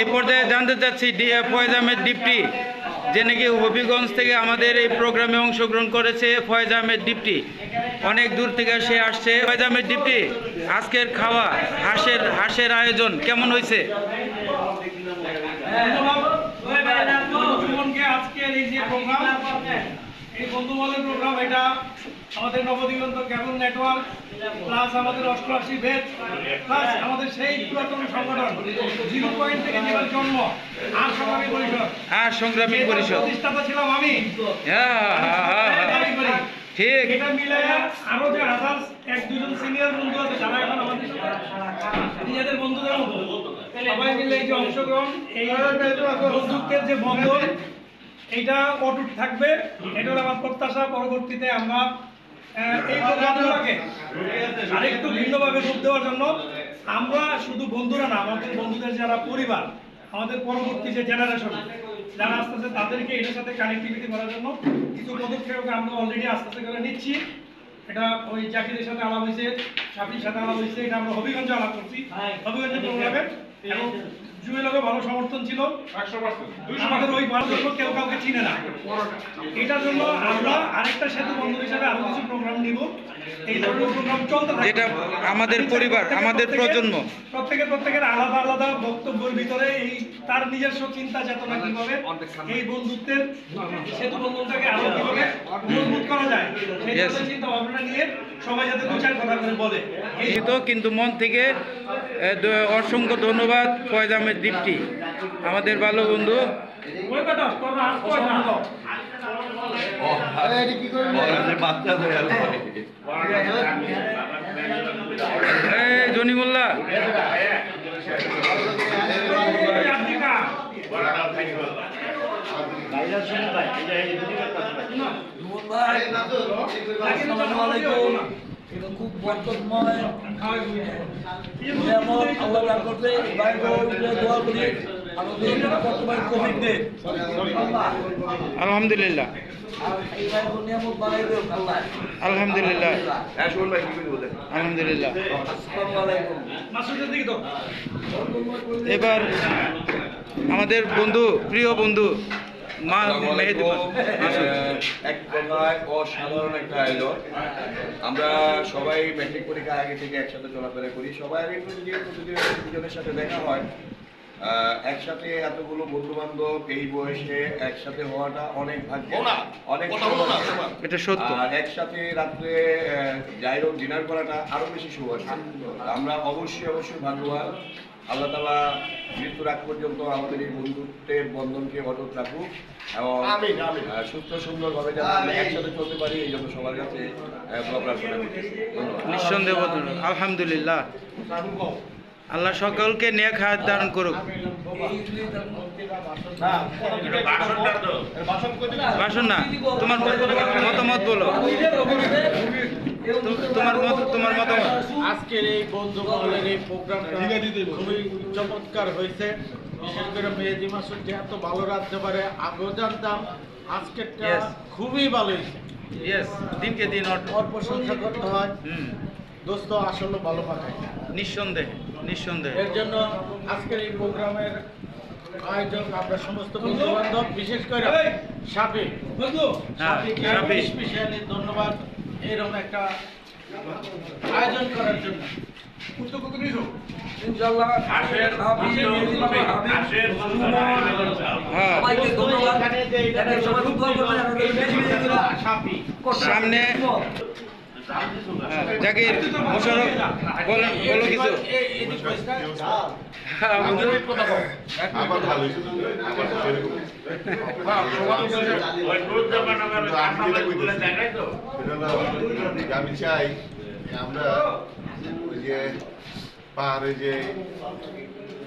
এই পর্যায়ে জানতে চাচ্ছি ফয়েজ আহমেদ ডিপটি, যে নাকি হবিগঞ্জ থেকে আমাদের এই প্রোগ্রামে অংশগ্রহণ করেছে। ফয়েজ আহমেদ ডিপটি অনেক দূর থেকে সে আসছে। ফয়েজ আহমেদ ডিপটি, আজকের খাওয়া হাঁসের আয়োজন কেমন হয়েছে? আজকের এই যে প্রোগ্রাম, এই বন্ধুমহলের প্রোগ্রাম, এটা আমাদের নবদিগন্ত কেবল নেটওয়ার্ক প্লাস আমাদের 88 বেদ প্লাস আমাদের সেই পুরাতন সংগঠন 0 পয়েন্ট থেকে যেবার জন্ম আর সংগ্রামী পরিষদ প্রতিষ্ঠাতা ছিলাম আমি। ঠিক, এটা মিলে আরো যে আদার্স 1-2 জন সিনিয়র বন্ধু আছে যারা এখন আমাদের নিজেদের বন্ধুদের মতো সবাই মিলে এই যে অংশগ্রহণ, এই বন্ধুত্বের যে বন্ধন, এইটা অটুট থাকবে। এটা হলো আমার প্রত্যাশা। পরবর্তীতে আমরা এই প্রোগ্রামগুলোকে আরেকটু ভিন্নভাবে রূপ দেওয়ার জন্য আমরা শুধু বন্ধুরা না, আমাদের বন্ধুদের যারা পরিবার, আমাদের পরবর্তী যে জেনারেশন যারা আস্তে আস্তে, তাদেরকে এটার সাথে কানেক্টিভিটি করার জন্য কিছু পদক্ষেপ আমরা অলরেডি আস্তে আস্তে করে নিচ্ছি। এটা ওই জাকিরের সাথে আলাপ হয়েছে, শাফির সাথে আলাপ হয়েছে, এটা আমরা হবিগঞ্জে আলাপ করছি। হবিগঞ্জের প্রোগ্রামে এবং জুয়েলকে ভালো সমর্থন ছিল। আমাদের ওই ভালো কেউ কাউকে চিনে না। এটার জন্য আমরা আরেকটা সেতু বন্ধু হিসাবে আরো কিছু প্রোগ্রাম নিব। এই ধরনের প্রোগ্রাম চলতে থাকে। যেটা আমাদের পরিবার, আমাদের প্রজন্ম, প্রত্যেকের আলাদা আলাদা বক্তব্যের ভিতরে এই তার নিজস্ব চিন্তা চেতনা কিভাবে এই বন্ধুত্বের সেতু বন্ধনটাকে আরো কিভাবে মজবুত করা যায় সেই ধরনের চিন্তা ভাবনা নিয়ে সবাই যাতে দু চার কথা করে বলে। কিন্তু মন থেকে অসংখ্য ধন্যবাদ ফয়েজ আহমেদ ডিপটি, আমাদের ভালো বন্ধু। জনিমুল্লাহ, এটা খুব বরকতময় যেমন আল্লাহ দান করতে দোয়া করি আমাদের বর্তমান কোভিড নেই। আলহামদুলিল্লাহ, আলহামদুলিল্লাহ, আলহামদুলিল্লাহ। এবার আমাদের বন্ধু, প্রিয় বন্ধু এক প্রকার অসাধারণ একটা আয়োজন। আমরা সবাই ম্যাট্রিক পরীক্ষার আগে থেকে একসাথে চলাফেরা করি, সবাই দুজনের সাথে দেখা হয়। একসাথে এতগুলো বন্ধু বান্ধব এই বয়সে একসাথে হওয়াটা অনেক ভাগ্য, অনেক এটা সত্য। আর একসাথে রাত্রে যাই হোক ডিনার করাটা আরো বেশি সৌভাগ্য। আমরা অবশ্যই ভাগ্যবান। আল্লাহ তাআলা মৃত্যুর আগ পর্যন্ত আমাদের এই বন্ধুত্বের বন্ধনকে অটুট রাখুক এবং সুস্থ সুন্দরভাবে যেন আমরা একসাথে চলতে পারি, এই জন্য সবার কাছে প্রার্থনা করতেছি। নিঃসন্দেহ, আলহামদুলিল্লাহ। আল্লাহ সকলকে নেক হায়াত দান করুক। ভাষণ না, তোমার মতামত বলো, তোমার মতামত। আজকের এই বন্ধু মহলের এই প্রোগ্রামটা খুবই চমৎকার হয়েছে। বিশেষ করে মেহেদি মাসুদ যে এত ভালো রাখতে পারে আগেও জানতাম, আজকেরটা খুবই ভালো হয়েছে। দিনকে দিন ওর প্রশংসা করতে হয়। দোস্ত আসলে ভালো পাঠায়, নিঃসন্দেহে। এর জন্য আজকের এই প্রোগ্রামের আয়োজক আমরা সমস্ত বন্ধু বান্ধব, বিশেষ করে শাফিকে স্পেশালি ধন্যবাদ এরকম একটা আয়োজন করার জন্য। ইনশাআল্লাহ সামনে জাকির, মোশাররফ, বলো কিছু। আমি চাই আমরা ওই যে পাহাড়ে যে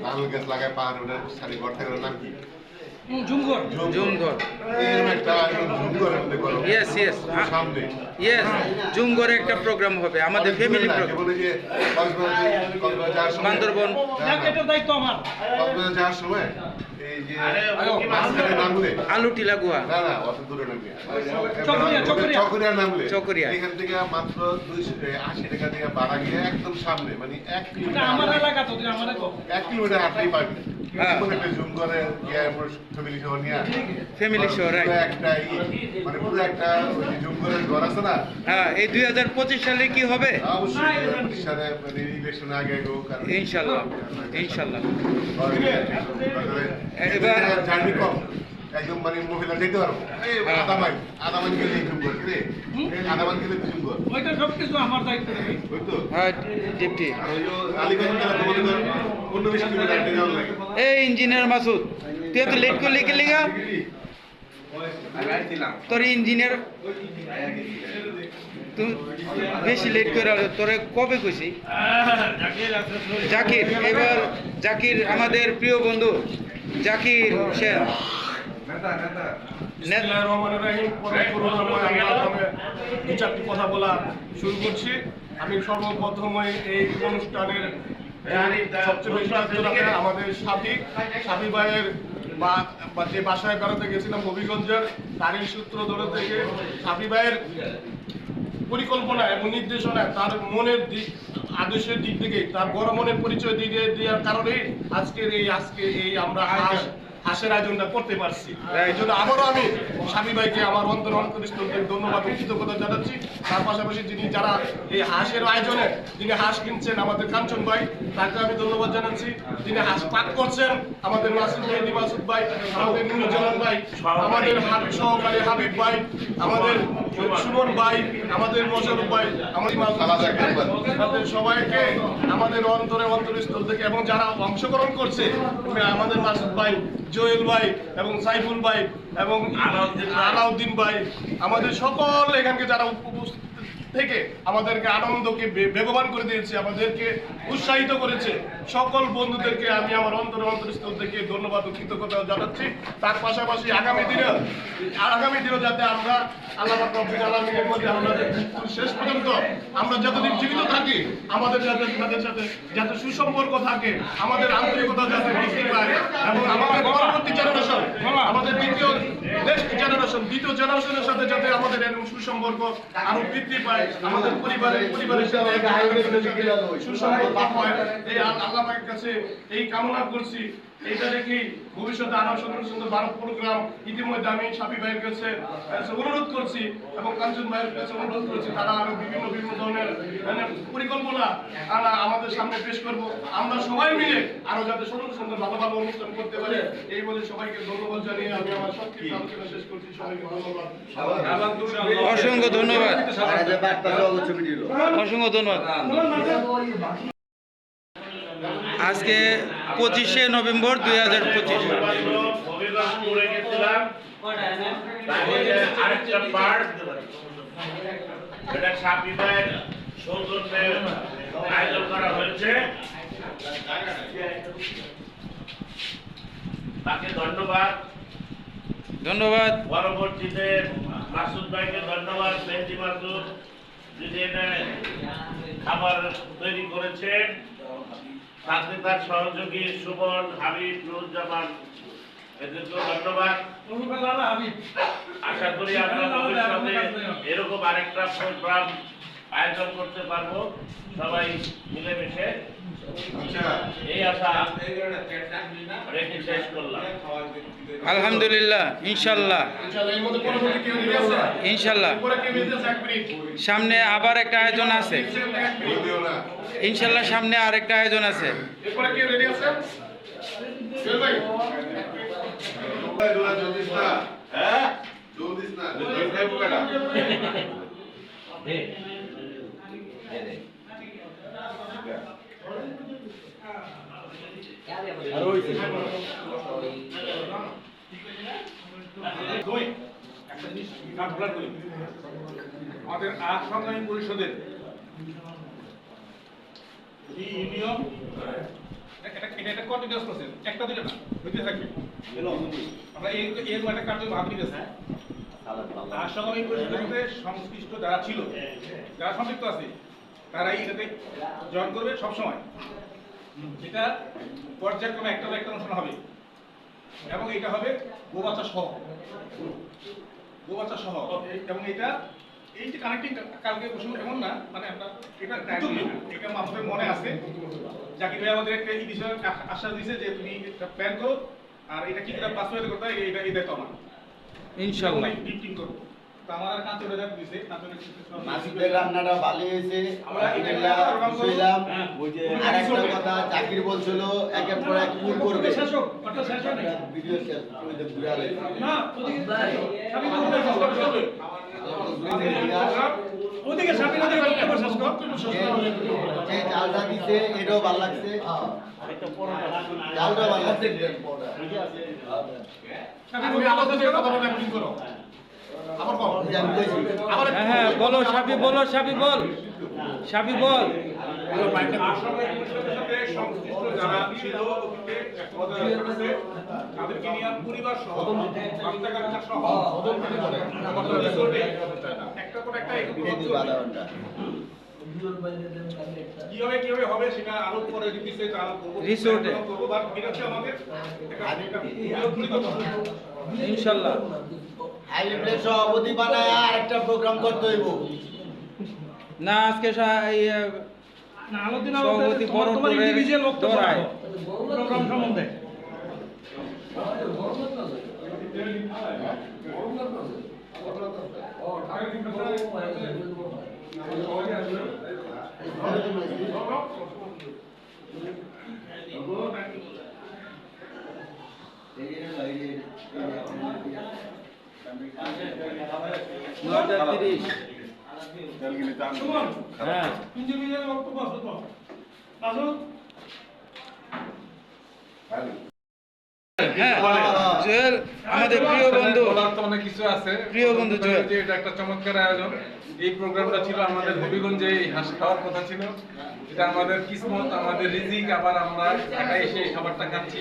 নারকেল গাছ লাগায়, পাহাড়ে ওটা সারি ঘর থেকে নাম কি? জুমঘর। জুমঘরে একটা প্রোগ্রাম হবে আমাদের ফ্যামিলি প্রোগ্রাম। বান্দরবন যাওয়ার সময় এই যে আলু টিলাগুয়া, চকরিয়া নামলে চকরিয়া, এখান থেকে মাত্র 280 টাকা থেকে ভাড়া গিয়ে একদম সামনে, মানে 1 কিলোমিটার হাঁটলেই পারবে। হ্যাঁ। প্রত্যেকটা জুম করে ফ্যামিলি সহ নিয়ে Family সহ, right. পুরো একটা মানে পুরো একটা ওই যে জুম করে ঘর আছে না হ্যাঁ, এই 2025 সালে কি হবে? অবশ্যই সাথে মানে ইলেকশন আগে হোক আর ইনশাল্লাহ, ইনশাল্লাহ। এবার জার্নি কম একদম মানে মহিলা যেতে পারবো আধা মান গেলে জুম কর রে আধা মান গেলে জুম কর ওইটা সব কিছু আমার দায়িত্ব নেই। ওই তো হ্যাঁ, ডিপটি। ওই যে আলিগঞ্জ গেলে তোমাদের 15-20 কিলোমিটার হেঁটে যাওয়া লাগে এই ইঞ্জিনিয়ার মাসুদ, তুই এত লেট করলি কে লিগা? তোর ইঞ্জিনিয়ার তুই বেশি লেট করে আলো, তোরে কবে কইছি? জাকির, এবার জাকির আমাদের প্রিয় বন্ধু জাকির হোসেন। বিসমিল্লাহির রহমানির রহিম। প্রথমে দু চারটি কথা বলা শুরু করছি। আমি সর্বপ্রথমে এই অনুষ্ঠানের সবচেয়ে বেশি দায়িত্ব রাখে আমাদের সাথী ভাইয়ের বা যে বাসায় বেড়াতে গেছিলাম হবিগঞ্জের, তারই সূত্র ধরে থেকে সাথী ভাইয়ের পরিকল্পনা এবং নির্দেশনায় তার মনের দিক আদর্শের দিক থেকে তার বড় মনের পরিচয় দিয়ে দেওয়ার কারণে আজকে এই আমরা হাসের আয়োজনটা করতে পারছি। এই জন্য আবারও আমি স্বামী ভাইকে আমার অন্তরস্থল থেকে ধন্যবাদ ও কৃতজ্ঞতা জানাচ্ছি। তার পাশাপাশি যারা এই হাঁসের আয়োজনে যিনি হাঁস কিনছেন আমাদের কাঞ্চন ভাই, তাকে আমি ধন্যবাদ জানাচ্ছি। যিনি হাঁস পাক করছেন আমাদের মাসুদ ভাই, আমাদের নুরুজ্জামান ভাই, আমাদের সহকারী হাবিব ভাই, আমাদের সুমন ভাই, আমাদের মোশারফ ভাই, আমাদের সবাইকে আমাদের অন্তরস্থল থেকে এবং যারা অংশগ্রহণ করছে আমাদের মাসুদ ভাই, জোয়েল ভাই এবং সাইফুল ভাই এবং আলাউদ্দিন ভাই, আমাদের সকল এখানকে যারা উপস্থিত থেকে আমাদেরকে আনন্দকে বেগবান করে দিয়েছে, আমাদেরকে উৎসাহিত করেছে, সকল বন্ধুদেরকে আমি আমার অন্তরস্থল থেকে ধন্যবাদ ও কৃতজ্ঞতা জানাচ্ছি। তার পাশাপাশি আগামী দিনেও যাতে আমরা আল্লাহ রাব্বুল আলামিনের মধ্যে আমরা শেষ পর্যন্ত আমরা যতদিন জীবিত থাকি আমাদের তাদের সাথে যাতে সুসম্পর্ক থাকে, আমাদের আন্তরিকতা যাতে বৃদ্ধি পায় এবং আমাদের পরবর্তী জেনারেশন, আমাদের দ্বিতীয় জেনারেশনের সাথে যাতে আমাদের এরকম সুসম্পর্ক আরো বৃদ্ধি পায়, আমাদের পরিবারের সাথে সুসম্পর্ক হয়, এই আল্লাহ পাকের কাছে এই কামনা করছি। এটা দেখি ভবিষ্যতে আরো সুন্দর ভারত প্রোগ্রাম ইতিমধ্যে আমি সাফি ভাইয়ের কাছে অনুরোধ করছি এবং কাঞ্চন ভাইয়ের কাছে অনুরোধ করছি, তারা আরো বিভিন্ন ধরনের পরিকল্পনা আমাদের সামনে পেশ করব। আমরা সবাই মিলে আরো যাতে সুন্দর ভালো অনুষ্ঠান করতে পারি, এই বলে সবাইকে ধন্যবাদ জানিয়ে আমি আমার সংক্ষিপ্ত আলোচনা শেষ করছি। সবাইকে ধন্যবাদ, অসংখ্য ধন্যবাদ, অসংখ্য ধন্যবাদ। আজকে 25শে নভেম্বর 2025। আরেকটা পার্ট এটা সাপি ভাইয়ের সৌজন্যে আয়োজন করা হয়েছে, তাকে ধন্যবাদ। ধন্যবাদ। পরবর্তীতে মাসুদ ভাইকে ধন্যবাদ, মেহেদি মাসুদ যিনি এটা খাবার তৈরি করেছেন, সাথে তার সহযোগী সুমন, হাবিব, নুরুজ্জামান, এদেরকেও ধন্যবাদ। আশা করি আমরা ভবিষ্যতে এরকম আরেকটা প্রোগ্রাম আয়োজন করতে পারবো সবাই মিলেমিশে, এই আশা রেখে শেষ করলাম। আলহামদুলিল্লাহ, ইনশাল্লাহ, ইনশাল্লাহ সামনে আবার একটা আয়োজন আছে, ইনশাল্লাহ সামনে আরেকটা আয়োজন আছে। আমাদের আজ সংগ্রামী পরিষদের ইউনিয়ন এটা কন্টিনিউয়াস প্রসেস, একটা দুটো না, হইতে থাকবে। আমরা এই একটা কার্যক্রম হাতে নিতেছি। আর সংগ্রামী পরিষদের মধ্যে সংশ্লিষ্ট যারা ছিল, যারা সম্পৃক্ত আছে, তারাই এটাতে জয়েন করবে সবসময়। এটা পর্যায়ক্রমে একটা অনুষ্ঠান হবে এবং এটা হবে গোবাচ্চা সহ এবং এটা এই যে কানেক্টিং কালকে বসে এমন না, মানে আমরা এটা মাথায় মনে আছে জাকির ভাই আমাদের একটা এই বিষয়ে আশ্বাস দিয়েছে যে তুমি একটা প্ল্যান করো আর এটা কি করে বাস্তবায়িত করতে হয় এটা তো আমার ইনশাল্লাহ। ডিপটিং করবো তো আমার আর কাঁচরে দেখ দিছে কাঁচরে মাসুদের রান্নাটা ভালো হয়েছে আমরা আলহামদুলিল্লাহ শুইলাম ওই যে আর একটা কথা জাকির বলছিল একের পর এক ফুল করবে শেষ হোক, কথা শেষ হয় নাকি? ভিডিও শেষ ওই যে ঘুরে আলে না, ওদিকে সামনে ওদিকে বক্তব্য শেষ কর। যে চালটা দিছে এটাও ভালো লাগছে চালটা ভালো লাগছে তুমি আমাদের কথা বলে ডিপটিং করো আমার কম যে আমি কইছি হ্যাঁ হ্যাঁ বলো সাবি, বলো সাবি, বল সাবি, বল। আসামের সাথে সংশ্লিষ্ট যারা ছিল তাদেরকে নিয়ে পরিবার সহ বাচ্চা সহ একটা করে একটা আধা ঘন্টা কিভাবে হবে সেটা আরো পরে বিস্তারিত আলোচনা করবো রিসোর্টে। করবো বাট এটা হচ্ছে আমাদের ইনশাল্লাহ। হাই লেভেলের সভাপতি বানায় আর একটা প্রোগ্রাম করতে হইব না আজকে না, আলোচনা সভাপতি তোমার বড় তোমার করে individual বক্তব্য দৌড়ায়। রাখো। প্রোগ্রাম সম্বন্ধে। নয়টা 30। সুমন, হ্যাঁ individual বক্তব্য আছে তো? মাসুদ? হ্যাঁ জুয়েল আমাদের প্রিয় বন্ধু, বলার তো অনেক কিছু আছে। প্রিয় বন্ধু জুয়েল। যে এটা একটা চমৎকার আয়োজন। এই প্রোগ্রামটা ছিল আমাদের হবিগঞ্জে হাঁস খাওয়ার কথা ছিল। এটা আমাদের কিসমত, আমাদের রিজিক, আবার আমরা ঢাকায় এসে এই খাবারটা খাচ্ছি।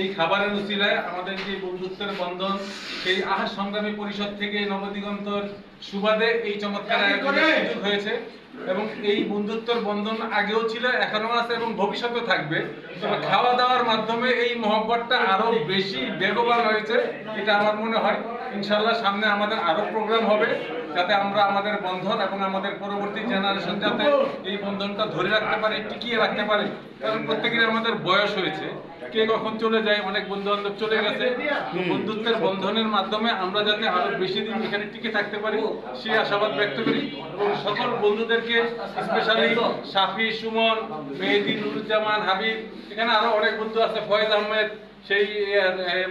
এই খাবারের উসিলায় আমাদের যে বন্ধুত্বের বন্ধন, সেই আহার সংগ্রামী পরিষদ থেকে নবদিগন্তর সুবাদে এই চমৎকার আয়োজনের সুযোগ হয়েছে এবং এই বন্ধুত্বের বন্ধন আগেও ছিল, এখনো আছে এবং ভবিষ্যতে থাকবে। তবে খাওয়া দাওয়ার মাধ্যমে এই মহব্বতটা আরো বেশি বেগবান হয়েছে, এটা আমার মনে হয়। ইনশাল্লাহ সামনে আমাদের আরো প্রোগ্রাম হবে, যাতে আমরা আমাদের বন্ধন এবং আমাদের পরবর্তী জেনারেশন যাতে এই বন্ধনটা ধরে রাখতে পারে, টিকিয়ে রাখতে পারে। কারণ প্রত্যেকেরই আমাদের বয়স হয়েছে, কে কখন চলে যায়, অনেক বন্ধু বান্ধব চলে গেছে। তো বন্ধুত্বের বন্ধনের মাধ্যমে আমরা যাতে আরো বেশি দিন এখানে টিকে থাকতে পারি, সেই আশাবাদ ব্যক্ত করি এবং সকল বন্ধুদেরকে, স্পেশালি শাফি, সুমন, মেহেদি, নুরুজ্জামান, হাবিব, এখানে আরো অনেক বন্ধু আছে, ফয়েজ আহমেদ, সেই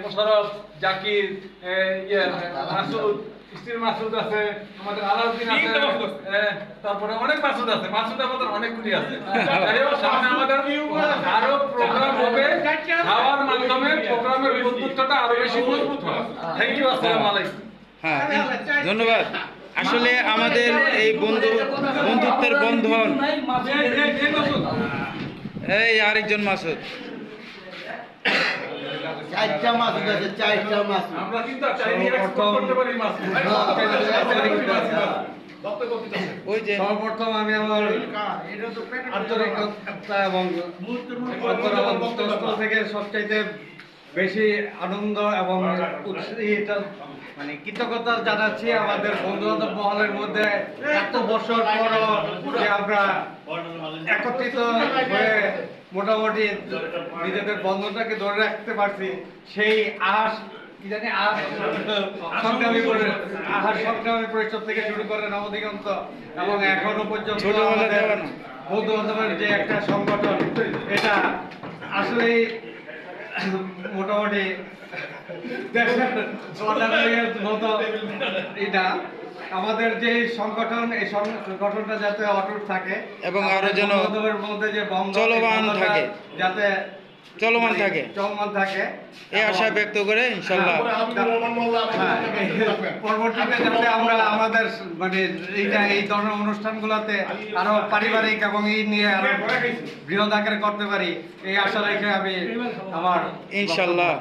মোশারফ, জাকির, মাসুদ, স্টিল মাসুদ আছে, আমাদের আলাউদ্দিন আছে, তারপরে অনেক মাসুদ আছে, মাসুদ আমাদের অনেকগুলি আছে। যাই হোক, সামনে আমাদের আরো প্রোগ্রাম হবে, খাওয়ার মাধ্যমে প্রোগ্রামের বন্ধুত্বটা আরো বেশি মজবুত হয়। থ্যাংক ইউ, আসসালামু আলাইকুম। হ্যাঁ ধন্যবাদ। আসলে আমাদের এই বন্ধুত্বের বন্ধন, এই আরেকজন মাসুদ, চারটা মাসুদ আছে চারটা মাসুদ আমরা কিন্তু চাইলে এক্সপোর্ট করতে পারি মাছ। ওই যে সর্বপ্রথম আমি আমার আন্তরিকতা এবং অন্তঃস্থল থেকে সবচাইতে বেশি আনন্দ এবং মানে কৃতজ্ঞতা জানাচ্ছি আমাদের বন্ধু বান্ধব মহলের মধ্যে এত বছর পরও যে আমরা একত্রিত হয়ে মোটামুটি নিজেদের বন্ধনটাকে ধরে রাখতে পারছি। সেই আহার কি জানি সংগ্রামী পরিষদ থেকে শুরু করে নবদিগন্ত এবং এখনো পর্যন্ত আমাদের বন্ধু বান্ধবের যে একটা সংগঠন, এটা আসলেই মোটামুটি দেশের মতো এটা আমাদের যে সংগঠন, এই সংগঠনটা যাতে অটুট থাকে এবং আরো যেন বন্ধুদের মধ্যে যে বন্ধন, চলমান এই বন্ধনটা থাকে, যাতে চলমান থাকে, চলমান থাকে এই আশা ব্যক্ত করে ইনশাল্লাহ পরবর্তীতে যাতে আমরা আমাদের মানে এই ধরনের অনুষ্ঠানগুলোতে আরো পারিবারিক এবং এই নিয়ে আরো বৃহৎ আকারে করতে পারি, এই আশা রেখে আমি আমার ইনশাল্লাহ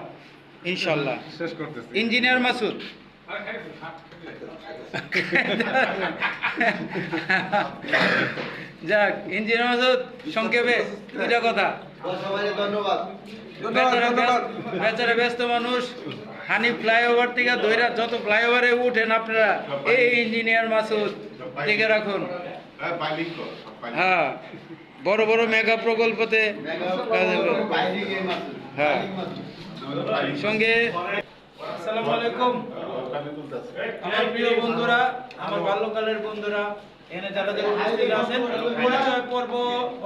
ইনশাল্লাহ শেষ করতেছি। ইঞ্জিনিয়ার মাসুদ। যাক ইঞ্জিনিয়ার মাসুদ, সংক্ষেপে দুইটা কথা। সবাইকে ধন্যবাদ। বেচারা ব্যস্ত মানুষ, হানি ফ্লাইওভার থেকে দইরা যত ফ্লাইওভারে উঠেন আপনারা, এই ইঞ্জিনিয়ার মাসুদ দেখে রাখুন। বাইলিং কর, হ্যাঁ বড় বড় মেগা প্রকল্পতে কাজে হ্যাঁ সঙ্গে আসসালামু আলাইকুম আমার প্রিয় বন্ধুরা, আমার বাল্যকালের বন্ধুরা, এখানে যারা যারা উপস্থিত আছেন, পরিচয় পর্ব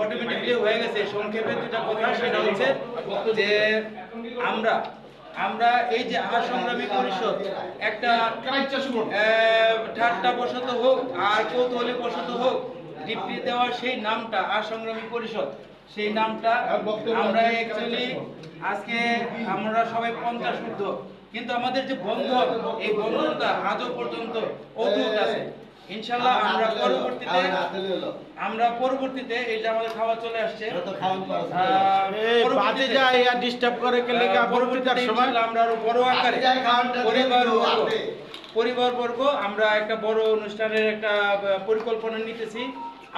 অটোমেটিকলি হয়ে গেছে। সংক্ষেপে দুটা কথা, সেটা হচ্ছে যে আমরা এই যে আহার সংগ্রামী পরিষদ একটা ঠাট্টা বশত হোক আর কৌতূহলী বশত হোক ডিপটি দেওয়া সেই নামটা আহার সংগ্রামী পরিষদ, সেই নামটা আমরা অ্যাকচুয়ালি আজকে আমরা সবাই 50 ঊর্ধ্ব, কিন্তু আমাদের যে বন্ধন, এই বন্ধনটা আজও পর্যন্ত অটুট আছে। ইনশাআল্লাহ আমরা পরবর্তীতে এই যে আমাদের খাওয়া চলে আসছে, ডিস্টার্ব করে পরবর্তীতে ইনশাআল্লাহ আমরা আরো বড় আকারে পরিবারবর্গ আমরা একটা বড় অনুষ্ঠানের একটা পরিকল্পনা নিতেছি।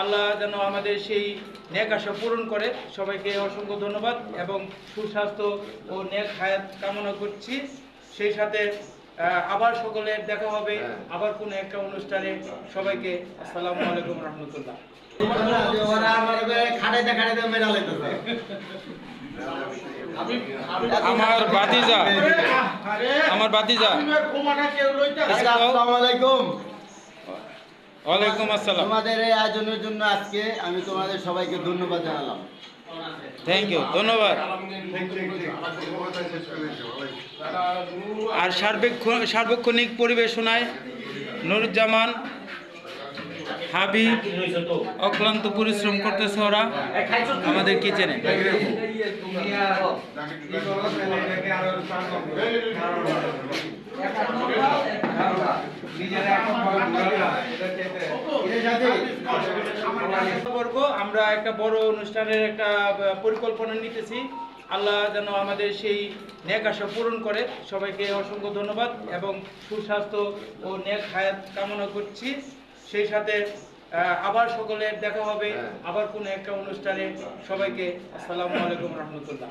আল্লাহ যেন আমাদের সেই নেক আশা পূরণ করে। সবাইকে অসংখ্য ধন্যবাদ এবং সুস্বাস্থ্য ও নেক হায়াত কামনা করছি। সেই সাথে আবার সকলের দেখা হবে আবার কোনো একটা অনুষ্ঠানে। সবাইকে আসসালামু আলাইকুম রহমতুল্লাহ। আমার বাতিজা আসসালামু আলাইকুম। ওয়ালাইকুম আসসালাম। তোমাদের এই আয়োজনের জন্য আজকে আমি তোমাদের সবাইকে ধন্যবাদ জানালাম। থ্যাংক ইউ, ধন্যবাদ। আর সার্বক্ষণিক পরিবেশনায় নুরুজ্জামান, হাবিব, অক্লান্ত পরিশ্রম করতেছে ওরা আমাদের কিচেনে। আমরা একটা বড় অনুষ্ঠানের একটা পরিকল্পনা নিতেছি। আল্লাহ যেন আমাদের সেই নেক আশা পূরণ করে। সবাইকে অসংখ্য ধন্যবাদ এবং সুস্বাস্থ্য ও নেক হায়াত কামনা করছি। সেই সাথে আবার সকলের দেখা হবে আবার কোনো একটা অনুষ্ঠানে। সবাইকে আসসালামু আলাইকুম রহমতুল্লাহ।